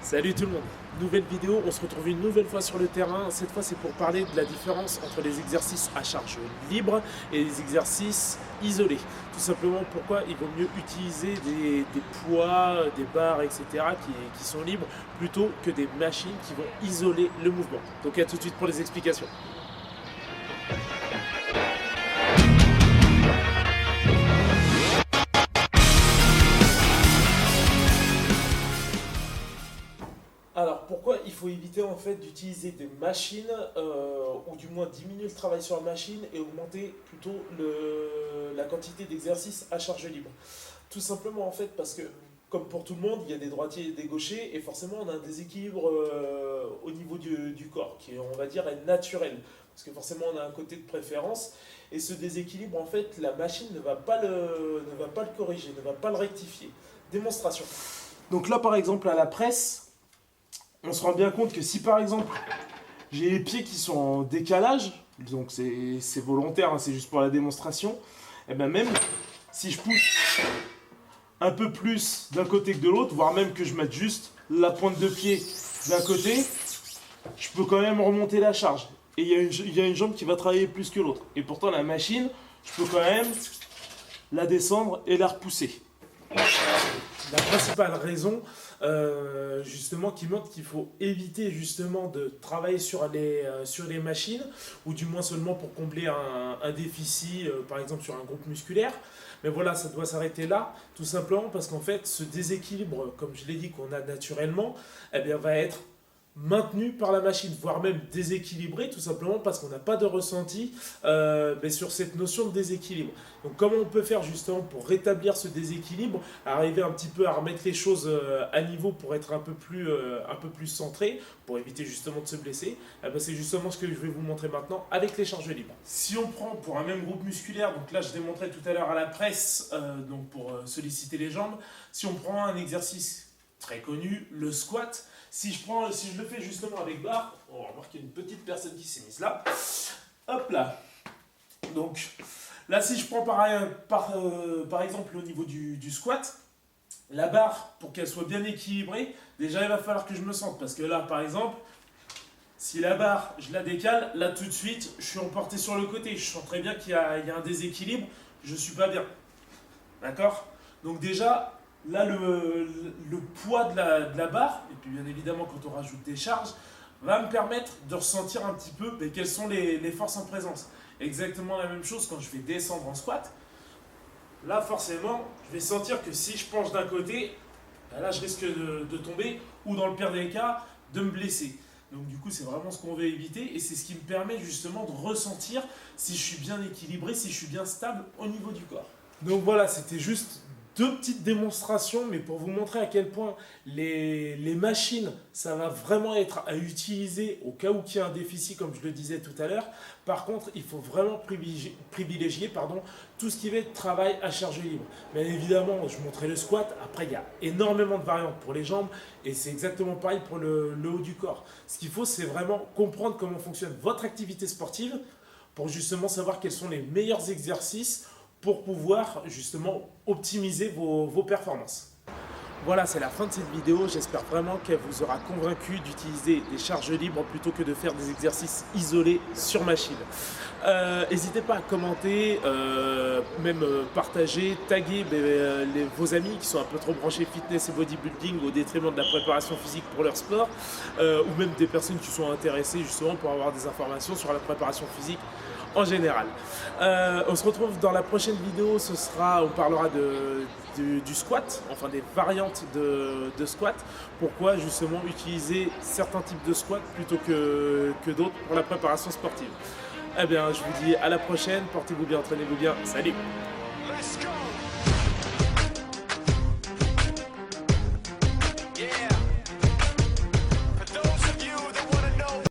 Salut tout le monde, nouvelle vidéo, on se retrouve une nouvelle fois sur le terrain. Cette fois c'est pour parler de la différence entre les exercices à charge libre et les exercices isolés. Tout simplement pourquoi il vaut mieux utiliser des poids, des barres, etc. qui sont libres plutôt que des machines qui vont isoler le mouvement. Donc à tout de suite pour les explications. Alors pourquoi il faut éviter en fait d'utiliser des machines ou du moins diminuer le travail sur la machine et augmenter plutôt la quantité d'exercices à charge libre. Tout simplement en fait parce que comme pour tout le monde il y a des droitiers et des gauchers et forcément on a un déséquilibre au niveau du corps qui on va dire est naturel parce que forcément on a un côté de préférence et ce déséquilibre en fait la machine ne va pas le corriger, ne va pas le rectifier. Démonstration. Donc là par exemple à la presse on se rend bien compte que si par exemple j'ai les pieds qui sont en décalage, donc c'est volontaire, hein, c'est juste pour la démonstration, et bien même si je pousse un peu plus d'un côté que de l'autre, voire même que je mette juste la pointe de pied d'un côté, je peux quand même remonter la charge. Et il y a une jambe qui va travailler plus que l'autre. Et pourtant la machine, je peux quand même la descendre et la repousser. La principale raison justement qui montre qu'il faut éviter justement de travailler sur les machines ou du moins seulement pour combler un déficit par exemple sur un groupe musculaire, mais voilà ça doit s'arrêter là tout simplement parce qu'en fait ce déséquilibre comme je l'ai dit qu'on a naturellement eh bien, va être maintenu par la machine, voire même déséquilibré, tout simplement parce qu'on n'a pas de ressenti sur cette notion de déséquilibre. Donc comment on peut faire justement pour rétablir ce déséquilibre, arriver un petit peu à remettre les choses à niveau pour être un peu plus centré, pour éviter justement de se blesser, c'est justement ce que je vais vous montrer maintenant avec les charges libres. Si on prend pour un même groupe musculaire, donc là je démontrais tout à l'heure à la presse, donc pour solliciter les jambes, si on prend un exercice très connu, le squat. Si je le fais justement avec barre, on va remarquer une petite personne qui s'est mise là. Hop là. Donc là, si je prends par exemple au niveau du squat, la barre, pour qu'elle soit bien équilibrée, déjà il va falloir que je me sente. Parce que là, par exemple, si la barre, je la décale, là tout de suite, je suis emporté sur le côté. Je sens très bien qu'il y a un déséquilibre, je ne suis pas bien. D'accord ? Donc déjà, là, le poids de la barre, et puis bien évidemment quand on rajoute des charges, va me permettre de ressentir un petit peu quelles sont les forces en présence. Exactement la même chose quand je vais descendre en squat. Là forcément, je vais sentir que si je penche d'un côté, là je risque de tomber, ou dans le pire des cas, de me blesser. Donc du coup c'est vraiment ce qu'on veut éviter, et c'est ce qui me permet justement de ressentir si je suis bien équilibré, si je suis bien stable au niveau du corps. Donc voilà, c'était juste deux petites démonstrations, mais pour vous montrer à quel point les machines, ça va vraiment être à utiliser au cas où il y a un déficit, comme je le disais tout à l'heure. Par contre, il faut vraiment privilégier tout ce qui va être travail à charge libre. Bien évidemment, je montrais le squat. Après, il y a énormément de variantes pour les jambes et c'est exactement pareil pour le haut du corps. Ce qu'il faut, c'est vraiment comprendre comment fonctionne votre activité sportive pour justement savoir quels sont les meilleurs exercices pour pouvoir justement optimiser vos performances. Voilà, c'est la fin de cette vidéo. J'espère vraiment qu'elle vous aura convaincu d'utiliser des charges libres plutôt que de faire des exercices isolés sur machine. N'hésitez pas à commenter, même partager, taguer vos amis qui sont un peu trop branchés fitness et bodybuilding au détriment de la préparation physique pour leur sport, ou même des personnes qui sont intéressées justement pour avoir des informations sur la préparation physique en général. On se retrouve dans la prochaine vidéo, on parlera du squat, enfin des variantes de squat. Pourquoi justement utiliser certains types de squat plutôt que d'autres pour la préparation sportive. Eh bien, je vous dis à la prochaine, portez-vous bien, entraînez-vous bien, salut! Let's go!